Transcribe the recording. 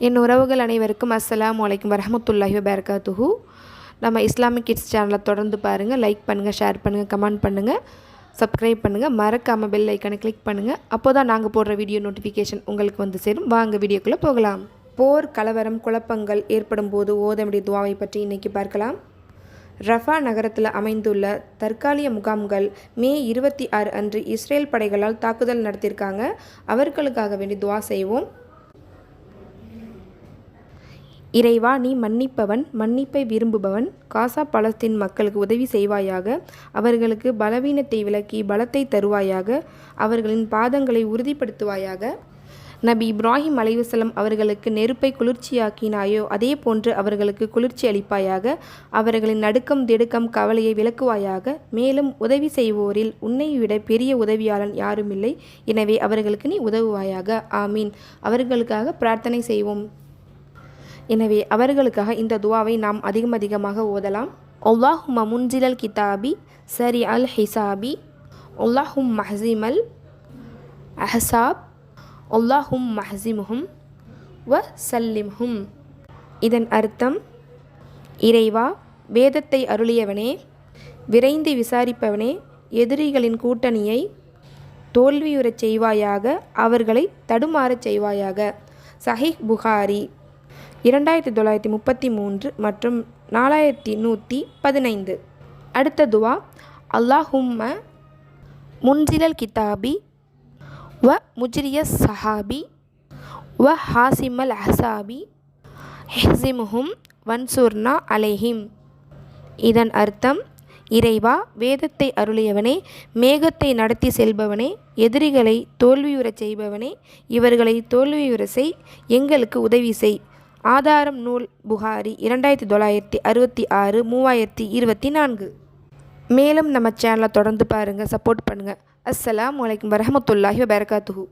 என் உறவுகள் அனைவருக்கும் அஸ்ஸலாமு அலைக்கும் வரஹ்மத்துல்லாஹி வபரகாத்துஹு. நம்ம இஸ்லாமிக் கிட்ஸ் சேனலை தொடர்ந்து பாருங்கள். லைக் பண்ணுங்கள், ஷேர் பண்ணுங்கள், கமெண்ட் பண்ணுங்கள், சப்ஸ்கிரைப் பண்ணுங்கள். மறக்காமல் பெல் ஐக்கனை கிளிக் பண்ணுங்கள். அப்போ தான் நாங்கள் போடுற வீடியோ நோட்டிஃபிகேஷன் உங்களுக்கு வந்து சேரும். வாங்க வீடியோக்குள்ளே போகலாம். போர், கலவரம், குழப்பங்கள் ஏற்படும் போது ஓத வேண்டிய துவாவை பற்றி இன்றைக்கி பார்க்கலாம். ரஃபா நகரத்தில் அமைந்துள்ள தற்காலிக முகாம்கள் மே 26 அன்று இஸ்ரேல் படைகளால் தாக்குதல் நடத்தியிருக்காங்க. அவர்களுக்காக வேண்டி துவா செய்வோம். இறைவா, நீ மன்னிப்பவன், மன்னிப்பை விரும்புபவன். காசா பலஸ்தீன் மக்களுக்கு உதவி செய்வாயாக. அவர்களுக்கு பலவீனத்தை விலக்கி பலத்தை தருவாயாக. அவர்களின் பாதங்களை உறுதிப்படுத்துவாயாக. நபி இப்ராஹிம் அலைஹிஸ்ஸலாம் அவர்களுக்கு நெருப்பை குளிர்ச்சியாக்கினாயோ அதே போன்று அவர்களுக்கு குளிர்ச்சி அளிப்பாயாக. அவர்களின் நடுக்கம், திடுக்கம், கவலையை விலக்குவாயாக. மேலும் உதவி செய்வோரில் உன்னை விட பெரிய உதவியாளன் யாருமில்லை. எனவே அவர்களுக்கு நீ உதவுவாயாக. ஆமீன். அவர்களுக்காக பிரார்த்தனை செய்வோம். எனவே அவர்களுக்காக இந்த துவாவை நாம் அதிகமாக ஓதலாம். அல்லாஹும்ம முன்சிலல் கிதாபி சரி அல் ஹிசாபி அல்லாஹும் மஹ்சிமல் அஹ்சாப் அல்லாஹும் மஹ்சிமுஹும் வ சல்லிம்ஹும். இதன் அர்த்தம், இறைவா, வேதத்தை அருளியவனே, விரைந்து விசாரிப்பவனே, எதிரிகளின் கூட்டணியை தோல்வியுறச் செய்வாயாக. அவர்களை தடுமாறச் செய்வாயாக. சஹீஹ் புகாரி 2933 மற்றும் 4115. அடுத்த துவா, அல்லாஹும்ம முன்சிலல் கிதாபி வ முஜ்ரியஸ் சஹாபி வ ஹாசிமல் அஹ்சாபி ஹிஸிமுஹும் வன்சூர்னா அலைஹிம். இதன் அர்த்தம், இறைவா, வேதத்தை அருளியவனே, மேகத்தை நடத்தி செல்பவனே, எதிரிகளை தோல்வியுறச் செய்பவனே, இவர்களை தோல்வியுற செய், எங்களுக்கு உதவி செய். ஆதாரம் நூல் புகாரி 2966 3024. மேலும் நம்ம சேனலை தொடர்ந்து பாருங்கள், சப்போர்ட் பண்ணுங்கள். அஸ்ஸலாமு அலைக்கும் வரஹ்மத்துல்லாஹி வபரகாத்துஹு.